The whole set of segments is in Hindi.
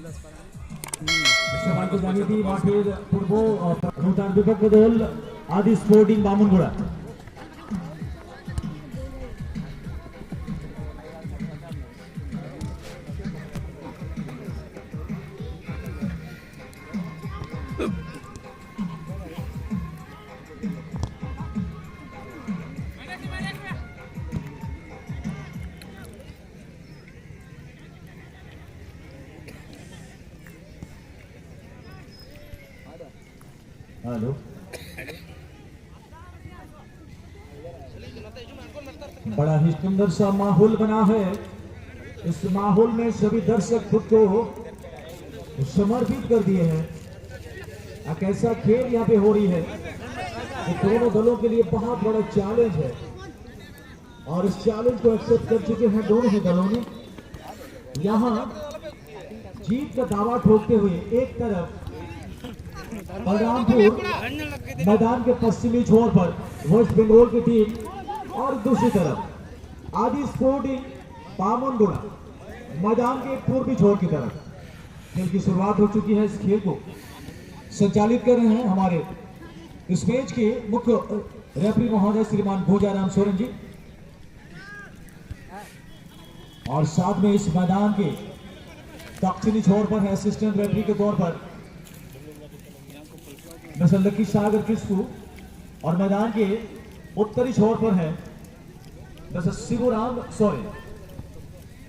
Semakin banyak di Mampir Purbo Rutan Bibak Bedol Adi Sporting Bamungura. Hello बड़ा ही सुंदर सा माहौल बना है। इस माहौल में सभी दर्शक खुद को समर्पित कर दिए हैं। एक ऐसा खेल यहाँ पे हो रही है कि दोनों दलों के लिए बहुत बड़ा चैलेंज है और इस चैलेंज को एक्सेप्ट कर चुके हैं दोनों ही दलों ने। यहाँ जीत का दावा ठोकते हुए एक तरफ बलरामपुर मैदान के पश्चिमी छोर पर वेस्ट बंगाल की टीम और दूसरी तरफ आदि स्पोर्टिंग बामनगुड़ा मैदान के पूर्वी छोर की तरफ खेल की शुरुआत हो चुकी है। इस खेल को संचालित कर रहे हैं हमारे इस मैच के मुख्य रेफरी महोदय श्रीमान भोजाराम सोरेन जी और साथ में इस मैदान के दक्षिणी छोर पर है असिस्टेंट रेफरी के तौर पर मिस्टर लकी सागर किस्कू और मैदान के उत्तरी छोर पर है मिस्टर शिवराम सोरेन।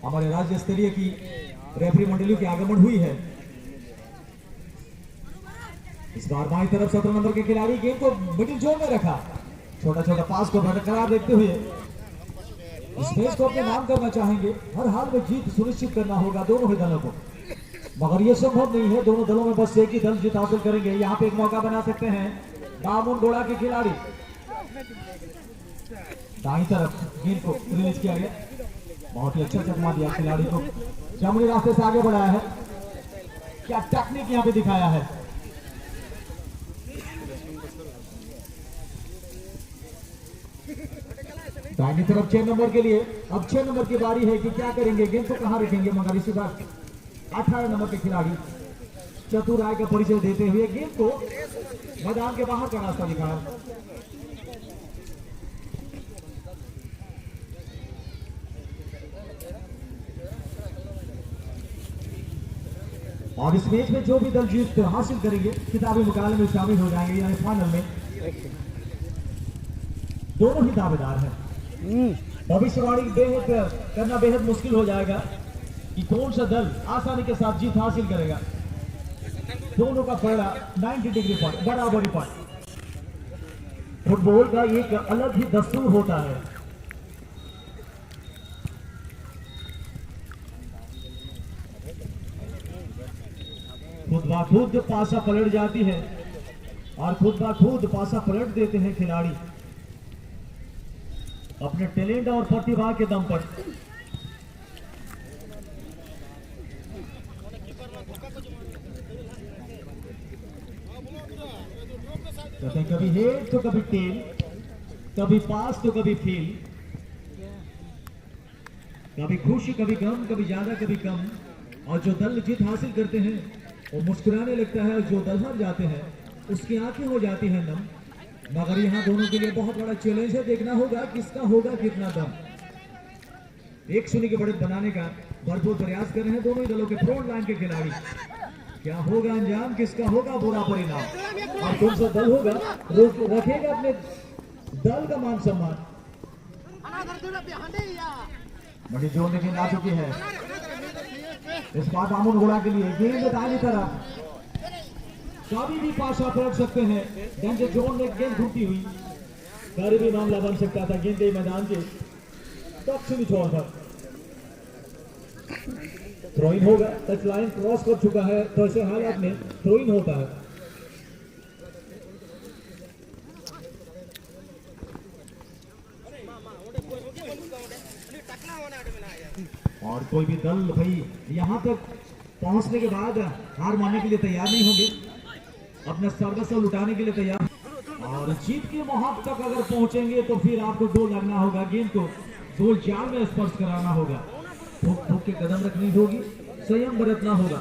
हमारे राज्य स्तरीय की रेफरी मंडली की आगमन हुई है। इस बार बाईं तरफ 17 नंबर के खिलाड़ी गेंद को मिडिल जोन में रखा, छोटा छोटा पास को बरकरार देखते हुए इस मैच को अपने नाम करना चाहेंगे। हर हाल में जीत सुनिश्चित करना होगा दोनों ही दलों को, मगर यह संभव नहीं है। दोनों दलों में बस एक ही दल जीत हासिल करेंगे। यहाँ पे एक मौका बना सकते हैं बामुनगुड़ा के खिलाड़ी। दाईं तरफ गेंद को रिलीज किया गया, बहुत ही अच्छा चकमा दिया खिलाड़ी को, जमुनी रास्ते से आगे बढ़ाया है। क्या टेक्निक यहाँ पे दिखाया है। दाईं तरफ 6 नंबर के लिए अब 6 नंबर की बारी है कि क्या करेंगे, गेंद को कहां रखेंगे। मगर इसी बार 18 नंबर के खिलाड़ी चतुर राय का परिचय देते हुए गेंद को मैदान के बाहर का रास्ता दिखाया। और इस मैच में जो भी दल जीत हासिल करेंगे किताबी मुकाबले में शामिल हो जाएंगे, यानी फाइनल में दोनों ही दावेदार हैं। भविष्यवाणी करना बेहद मुश्किल हो जाएगा कि कौन सा दल आसानी के साथ जीत हासिल करेगा। दोनों का पहला 90 डिग्री पर बराबरी पर। फुटबॉल का एक अलग ही दस्तूर होता है। खुद ब खुद पासा पलट जाती है और खुद ब खुद पासा पलट देते हैं खिलाड़ी अपने टैलेंट और प्रतिभा के दम पर। कभी हेड तो कभी टेल, कभी पास तो कभी फील, कभी खुशी कभी गम, कभी ज्यादा कभी कम। और जो दल जीत हासिल करते हैं वो मुस्कुराने लगता है और जो दल हार जाते हैं उसकी आंखें हो जाती हैं नम। मगर यहाँ दोनों के लिए बहुत बड़ा चैलेंज है, देखना होगा किसका होगा कितना दम। एक शून्य के बढ़त बनाने का भरपूर प्रयास कर रहे हैं दोनों ही दलों के फ्रंट लाइन के खिलाड़ी। क्या होगा अंजाम, किसका होगा बुरा परिणाम और कौन सा दल होगा रखेगा अपने दल का मान सम्मान। बड़ी जोर में गेंद आ चुकी है इस बार बामुनगुड़ा के लिए। गेंद दाहिनी तरफ, कभी भी पासा पलट सकते हैं। डेंजर जोन में गेंद घूमती हुई गरीबी मामला बन सकता था। गेंद मैदान के दक्षिणी छोर पर थ्रोइन होगा। टच लाइन क्रॉस कर चुका है तो ऐसे हालात में थ्रोइन होता है। और कोई भी दल भाई यहां तक पहुंचने के बाद हार मानने के लिए तैयार नहीं होंगे, अपना सर्वस्व लुटाने के लिए तैयार। और जीत के मोहब्बत तक अगर पहुंचेंगे तो फिर आपको गोल लगना होगा, गेंद को गोल जाल में स्पर्श कराना होगा, ठोक ठोक के कदम रखनी होगी, संयम बरतना होगा।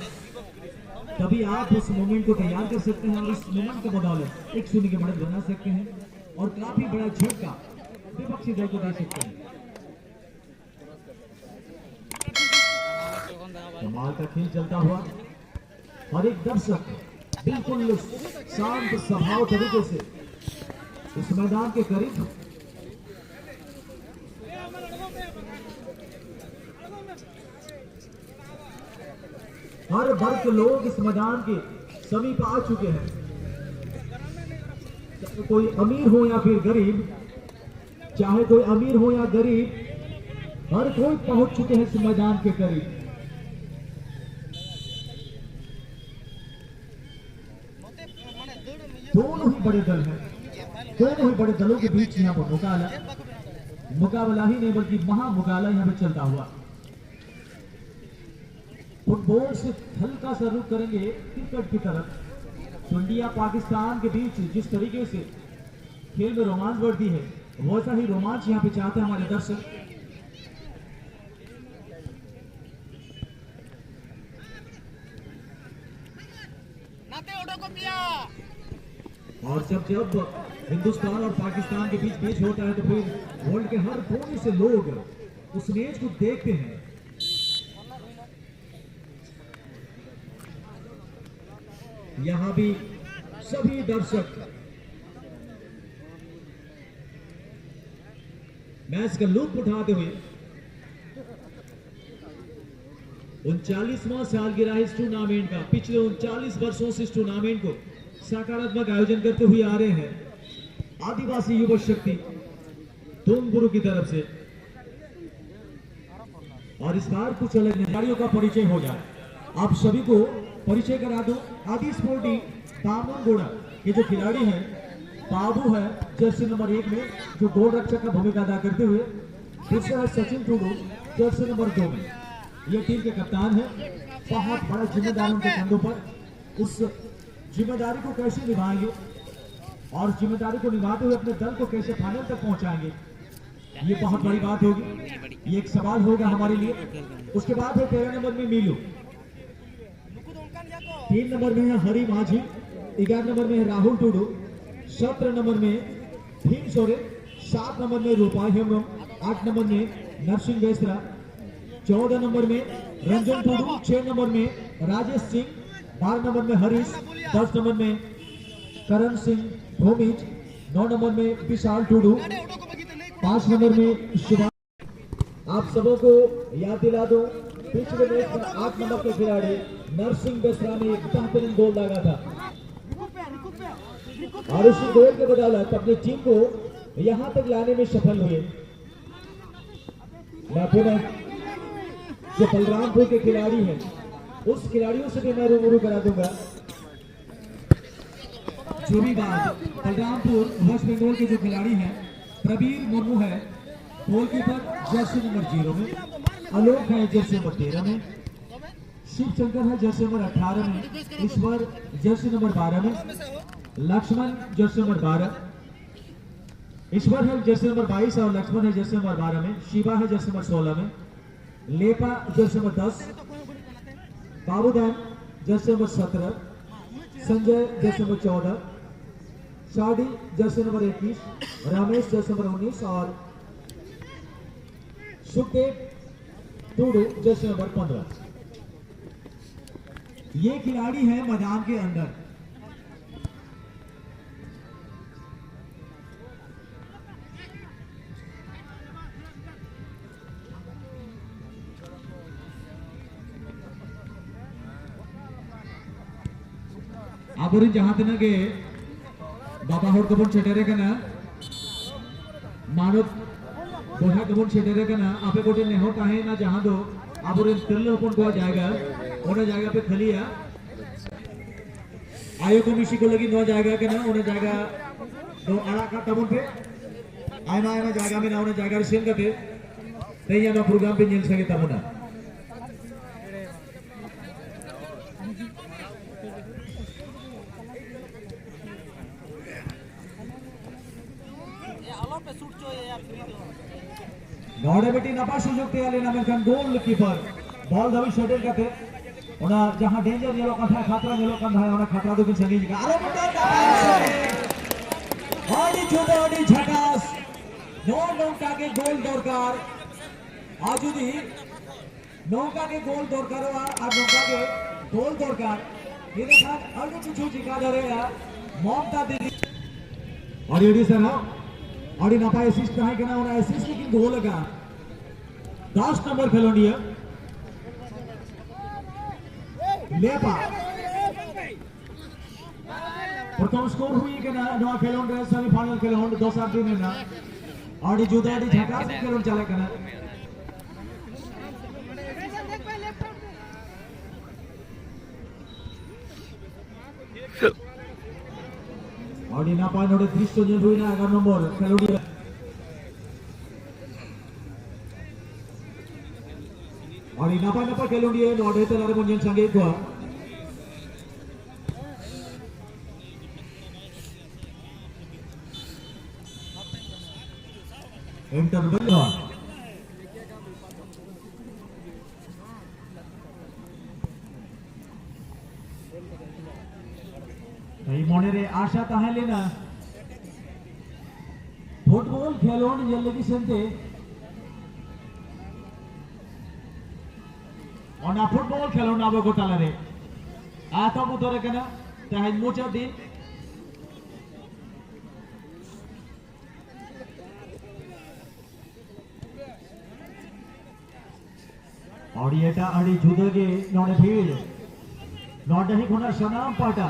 तभी आप उस मोमेंट को तैयार कर सकते हैं और इस मोमेंट का बदौलत 1-0 की बढ़त बना सकते हैं और काफी बड़ा झटका विपक्षी दल को दे सकते हैं। कमाल का खेल चलता हुआ और एक दर्शक बिल्कुल शांत स्वभाव तरीके से इस मैदान के करीब हर वर्ग के लोग इस मैदान के समीप आ चुके हैं, चाहे कोई अमीर हो या फिर गरीब, चाहे कोई अमीर हो या गरीब, हर कोई पहुंच चुके हैं इस मैदान के करीब। दोनों ही बड़े दल हैं, दोनों ही बड़े दलों के बीच यहाँ पर मुकाबला ही नहीं बल्कि महामुकाबला यहाँ पे चलता हुआ। फुटबॉल से हल्का सा रुख करेंगे क्रिकेट की तरफ। तो इंडिया पाकिस्तान के बीच जिस तरीके से खेल में रोमांच बढ़ती है, वैसा ही रोमांच यहाँ पे चाहते हैं हमारे दर्शक। और जब हिंदुस्तान और पाकिस्तान के बीच मैच होता है तो फिर वर्ल्ड के हर कोने से लोग उस मैच को देखते हैं। यहां भी सभी दर्शक मैच का लुत्फ उठाते हुए 39वां सालगिरह इस टूर्नामेंट का, पिछले 39 वर्षों से इस टूर्नामेंट को सकारात्मक आयोजन करते हुए आ रहे हैं आदिवासी युवा शक्ति तुमगुरु की तरफ से। और इस बार कुछ अलग खिलाड़ियों का परिचय हो जाए, आप सभी को परिचय करा दो। आदि स्पोर्टिंग बामनगोड़ा के जो खिलाड़ी हैं, बाबू है जर्सी नंबर 1 में जो गोल रक्षक का भूमिका अदा करते हुए, दूसरा है सचिन टूडू जर्सी नंबर 2 में, यह टीम के कप्तान है। बहुत बड़ा जिम्मेदारी उनके कंधों पर, उस जिम्मेदारी को कैसे निभाएंगे और जिम्मेदारी को निभाते हुए अपने दल को कैसे फाइनल तक पहुंचाएंगे, ये बहुत बड़ी बात होगी, ये एक सवाल होगा हमारे लिए। उसके बाद है 13 नंबर में मीलू, 3 नंबर में है हरी माझी, 11 नंबर में है राहुल टूडू, 17 नंबर में भीम सोरेन, 7 नंबर में रूपाल हेमरम, 8 नंबर में नरसिंह बेसरा, 14 नंबर में रंजन टूडू, 6 नंबर में राजेश सिंह, 12 नंबर में हरीश, 10 नंबर में करण सिंह भूमिज, 9 नंबर में विशाल टूडू, 5 नंबर में शिवा। आप सबों को याद दिला दो, पिछले मैच में 8 नंबर के खिलाड़ी नरसिंह बेसरा ने एक बेहतरीन गोल लगा था और उसी गोल के बदौलत अपनी टीम को यहां तक लाने में सफल हुए। मैं पुनः जो बलरामपुर के खिलाड़ी हैं उस खिलाड़ियों से भी मैं रूबरू करा दूंगा। जो भी बात बलरामपुर वेस्ट बंगाल के जो खिलाड़ी हैं, प्रवीर मुर्मू है गोलकीपर जर्सी नंबर 0 में, आलोक है जर्सी नंबर 13 में, शिव शंकर है जर्सी नंबर 18 में, ईश्वर जर्सी नंबर 12 में, लक्ष्मण जर्सी नंबर 12, ईश्वर है जर्सी नंबर 22 और लक्ष्मण है जर्सी नंबर 12 में, शिवा है जर्सी नंबर 16 में, लेपा jersey number 10, Babudan jersey number 17, Sanjay jersey number 14, शादी jersey number 21, Ramesh jersey number 19 और सुखदेव टूडू जर्सी नंबर 15। ये खिलाड़ी है मैदान के अंदर। आबोरी जहां तना के बाबा होड़ कबन छेटेरे कना मानव बोहा कबन छेटेरे कना आपे कोटे नेहो ताहे ना जहां दो आबोरी तिरले अपन को जाएगा ओने जाएगा पे खलिया आयो को मिशी को लगी नो जाएगा के ना ओने जाएगा दो आड़ा का तबन पे आयना आयना जाएगा में ना ओने जाएगा सेन करते तैया ना प्रोग्राम पे जेल सके तबना नौड़े बेटी नपा सुजोग ते आले नामेर खान गोल कीपर बॉल धावी शटल करते ओना जहां डेंजर येलो कंधा खतरा येलो कंधा ओना खतरा दो बिन संगी का आरो मुंडा आडी जुदा आडी झकास नो नौका के गोल दरकार आजुदी नौका के गोल दरकार और नौका के गोल दरकार ये देखा आडी किछु जिका धरे ममता दीदी और ये सर आडी ना पाए असिस्ट है कि ना ओना असिस्ट लेकिन गोल लगा 10 नंबर खिलाड़ी है लेपा प्रथम स्कोर हुई कि ना नवा खेलोंड सेमीफाइनल खेलोंड 2-7 दिन ना आडी जुदा आडी झकास खेलोंड चले कना आडी ना पाए नोडे 30 जन हुई ना 11 नंबर खेलोंडी आडी ना पाए खेलोंडी है नोडे तलारे मंजन संगे को इंटरवल मने रे आशा ताहले ना फुटबॉल खेलोन जल्दी संते ओना फुटबॉल खेलोन आबो गोटाला रे आता मुतरे कना ताहे मोचा दिन और ये टा आड़ी जुदगे नोडे भीड़ नोडे ही कोना सनाम पाटा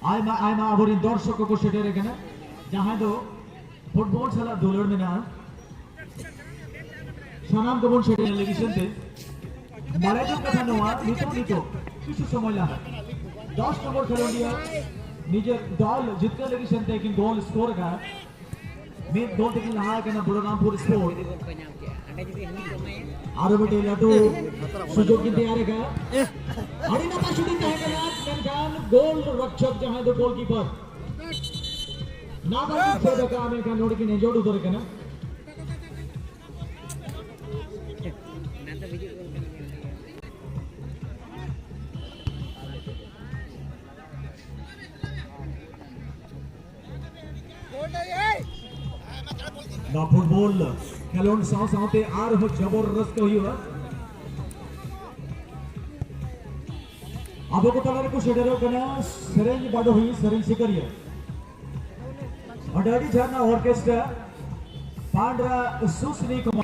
आयमा अबरिन दर्शक को सेटे रे कना जहां दो फुटबॉल खेला दोलर में ना सनाम को बोल सेटे टेलीविजन पे मारे जो कथा नवा नितो किछु समय ला 10 नंबर खेलोंडिया निजे दल जीत के लेकिन संते कि गोल स्कोर का मैं गोल तक लहा के ना बलरामपुर स्पोर्ट आरो बेटे लाटू सुजोग की तैयारी का आड़ी ना पास शूटिंग है कना मेनकान गोल रक्षक जहां दो गोलकीपर ना बाकी से दका मेनकान नोड की ने जोड़ उधर कना ना फुटबॉल खेलोन साथे आर हो जबरदस्त हुआ अब को तलर को शेडरो कना सरेंज बाडो हुई सरेंज सिकरिया अडाडी झरना ऑर्केस्ट्रा पांड्रा सुसनी को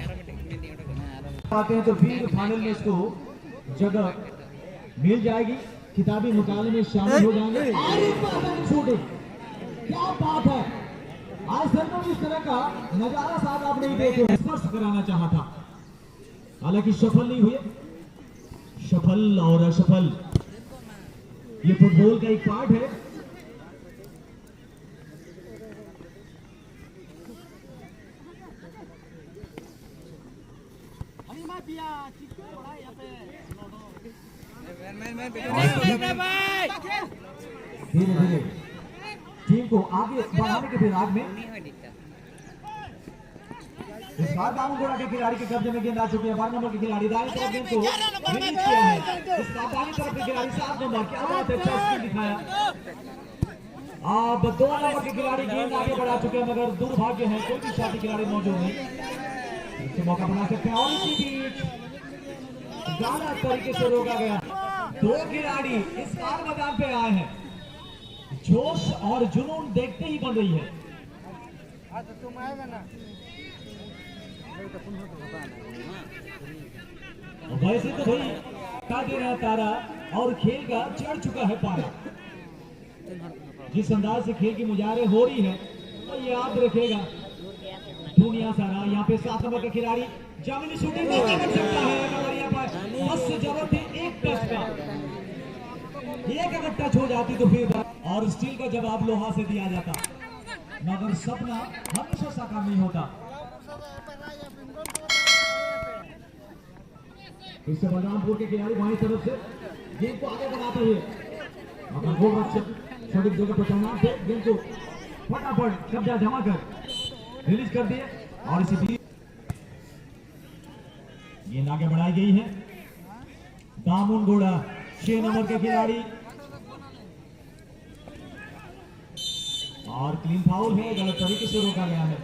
आते हैं तो फिर फाइनल में इसको जगह मिल जाएगी खिताबी मुकाबले में शामिल हो जाएंगे शूटिंग क्या बात है आज सर इस तरह का नजारा साथ आप नहीं देखे स्पर्श कराना चाहा था हालांकि सफल नहीं हुए सफल और असफल ये फुटबॉल का एक पार्ट है धीरे धीरे टीम को आगे बढ़ाने के फिराक में इस बार दामोगोड़ा के खिलाड़ी के कब्जे में गेंद आ चुकी है 12 नंबर के खिलाड़ी दाएं तरफ गेंद को रिलीज किया है इस बार दाएं तरफ के खिलाड़ी 7 नंबर क्या बात है अच्छा स्किल दिखाया अब 2 नंबर के खिलाड़ी गेंद आगे बढ़ा चुके हैं मगर दुर्भाग्य है कोई भी साथी खिलाड़ी मौजूद नहीं इससे मौका बना सकते हैं और इसी बीच गलत तरीके से रोका गया 2 खिलाड़ी इस बार मैदान पे आए हैं जोश और जुनून देखते ही बन रही है तुम आएगा ना वैसे तो भाई का दे रहा तारा और खेल का चढ़ चुका है पारा जिस अंदाज से खेल की मुजारे हो रही है तो ये याद रखेगा दुनिया सारा यहाँ पे 7 नंबर का खिलाड़ी जामिनी शूटिंग में कर सकता है मगर यहाँ पर बस जरूरत है एक टच का एक अगर टच हो जाती तो फिर और स्टील का जवाब लोहा से दिया जाता मगर सपना हमेशा साकार नहीं होता इससे बलरामपुर के खिलाड़ी बाईं तरफ से गेंद को आगे बढ़ाते हुए अगर गोल रक्षक सटीक जगह पर तैनात थे गेंद को फटाफट कब्जा जमा कर रिलीज कर दिए और इसी बीच गेंद आगे बढ़ाई गई है दामुन घोड़ा 6 नंबर के खिलाड़ी और क्लीन फाउल है, गलत तरीके से रोका गया है।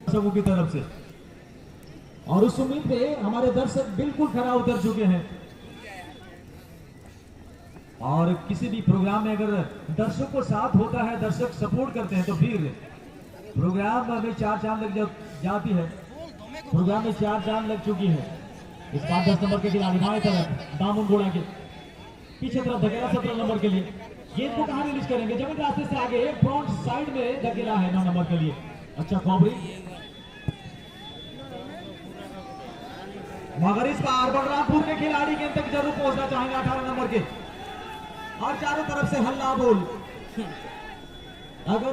दर्शकों की तरफ से और उस उम्मीद पे हमारे दर्शक बिल्कुल खरा उतर चुके हैं। और किसी भी प्रोग्राम में अगर दर्शक को साथ होता है, दर्शक सपोर्ट करते हैं, तो फिर प्रोग्राम में 4 चांद लग जाती है। प्रोग्राम में 4 चांद लग चुकी है। इस बार 10 नंबर के खिलाड़ी बाएं तरफ दामुन घोड़ा के पीछे तरफ धकेला 17 नंबर के लिए। गेंद को कहां रिलीज करेंगे? जमीन रास्ते से आगे फ्रंट साइड में धकेला है 9 नंबर के लिए। अच्छा कॉबरी, मगर इस बार बलरामपुर के खिलाड़ी गेंद तक जरूर पहुंचना चाहेंगे 18 नंबर के। और चारों तरफ से हल्ला बोल। अगर